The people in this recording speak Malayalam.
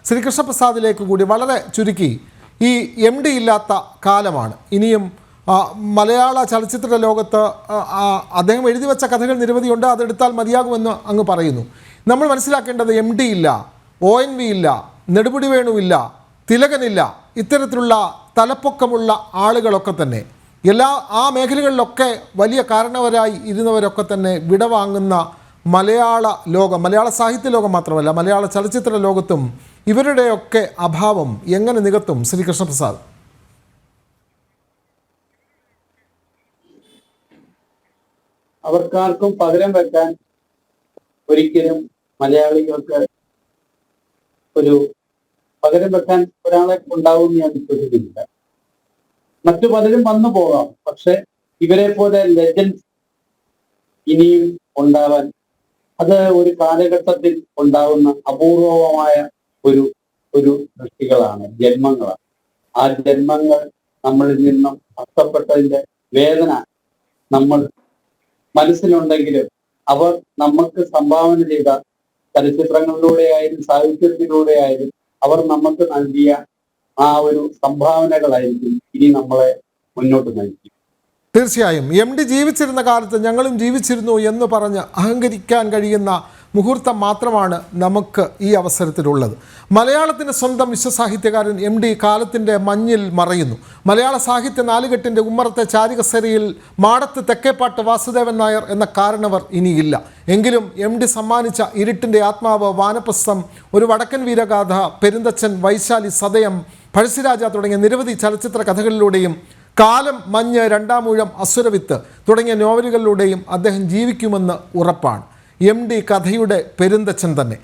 ശ്രീകൃഷ്ണപ്രസാദിലേക്ക് കൂടി വളരെ ചുരുക്കി, ഈ MD ഇല്ലാത്ത കാലമാണ്. ഇനിയും മലയാള ചലച്ചിത്ര ലോകത്ത് അദ്ദേഹം എഴുതി വെച്ച കഥകൾ നിരവധിയുണ്ട്, അതെടുത്താൽ മതിയാകുമെന്ന് അങ്ങ് പറയുന്നു. നമ്മൾ മനസ്സിലാക്കേണ്ടത് MD ഇല്ല, ONV ഇല്ല, നെടുമുടി വേണുവില്ല, തിലകനില്ല, ഇത്തരത്തിലുള്ള തലപ്പൊക്കമുള്ള ആളുകളൊക്കെ തന്നെ ആ മേഖലകളിലൊക്കെ വലിയ കാരണവരായി ഇരുന്നവരൊക്കെ തന്നെ വിടവാങ്ങുന്ന മലയാള ലോകം, മലയാള സാഹിത്യ ലോകം മാത്രമല്ല മലയാള ചലച്ചിത്ര ലോകത്തും ഇവരുടെയൊക്കെ അഭാവം എങ്ങനെ നികത്തും ശ്രീകൃഷ്ണപ്രസാദ്? അവർക്കാർക്കും പകരം വെക്കാൻ ഒരിക്കലും മലയാളികൾക്ക് പകരം വെക്കാൻ ഒരാളെ ഉണ്ടാവും ഞാൻ വിശ്വസിക്കുന്നില്ല. മറ്റു പലരും വന്നു പോകാം, പക്ഷെ ഇവരെ പോലെ ലെജൻഡ്സ് ഇനിയും ഉണ്ടാവാൻ അത് ഒരു കാലഘട്ടത്തിൽ ഉണ്ടാവുന്ന അപൂർവമായ ഒരു സൃഷ്ടികളാണ്, ജന്മങ്ങളാണ്. ആ ജന്മങ്ങൾ നമ്മളിൽ നിന്നും നഷ്ടപ്പെട്ടതിന്റെ വേദന നമ്മൾ മനസ്സിലുണ്ടെങ്കിലും അവർ നമുക്ക് സംഭാവന ചെയ്ത ചലച്ചിത്രങ്ങളിലൂടെയായാലും സാഹിത്യത്തിലൂടെയായാലും അവർ നമുക്ക് നൽകിയ ആ ഒരു സംഭാവനകളായിരിക്കും ഇനി നമ്മളെ മുന്നോട്ട് നയിക്കും. തീർച്ചയായും MD ജീവിച്ചിരുന്ന കാലത്ത് ഞങ്ങളും ജീവിച്ചിരുന്നു എന്ന് പറഞ്ഞ് അഹങ്കരിക്കാൻ കഴിയുന്ന മുഹൂർത്തം മാത്രമാണ് നമുക്ക് ഈ അവസരത്തിലുള്ളത്. മലയാളത്തിൻ്റെ സ്വന്തം വിശ്വസാഹിത്യകാരൻ MD കാലത്തിൻ്റെ മഞ്ഞിൽ മറയുന്നു. മലയാള സാഹിത്യ നാലുകെട്ടിൻ്റെ ഉമ്മറത്തെ ചാരികസേരയിൽ മാടത്ത് തെക്കേപ്പാട്ട് വാസുദേവൻ നായർ എന്ന കാരണവർ ഇനിയില്ല. എങ്കിലും MD സമ്മാനിച്ച ഇരുട്ടിൻ്റെ ആത്മാവ്, വാനപ്രസ്ഥം, ഒരു വടക്കൻ വീരഗാഥ, പെരുന്തച്ചൻ, വൈശാലി, സതയം, പഴശ്ശിരാജ തുടങ്ങിയ നിരവധി ചലച്ചിത്ര കഥകളിലൂടെയും കാലം, മഞ്ഞ്, രണ്ടാമൂഴം, അസുരവിത്ത് തുടങ്ങിയ നോവലുകളിലൂടെയും അദ്ദേഹം ജീവിക്കുമെന്ന് ഉറപ്പാണ്. MD കഥയുടെ പെരുന്തച്ചൻ തന്നെ.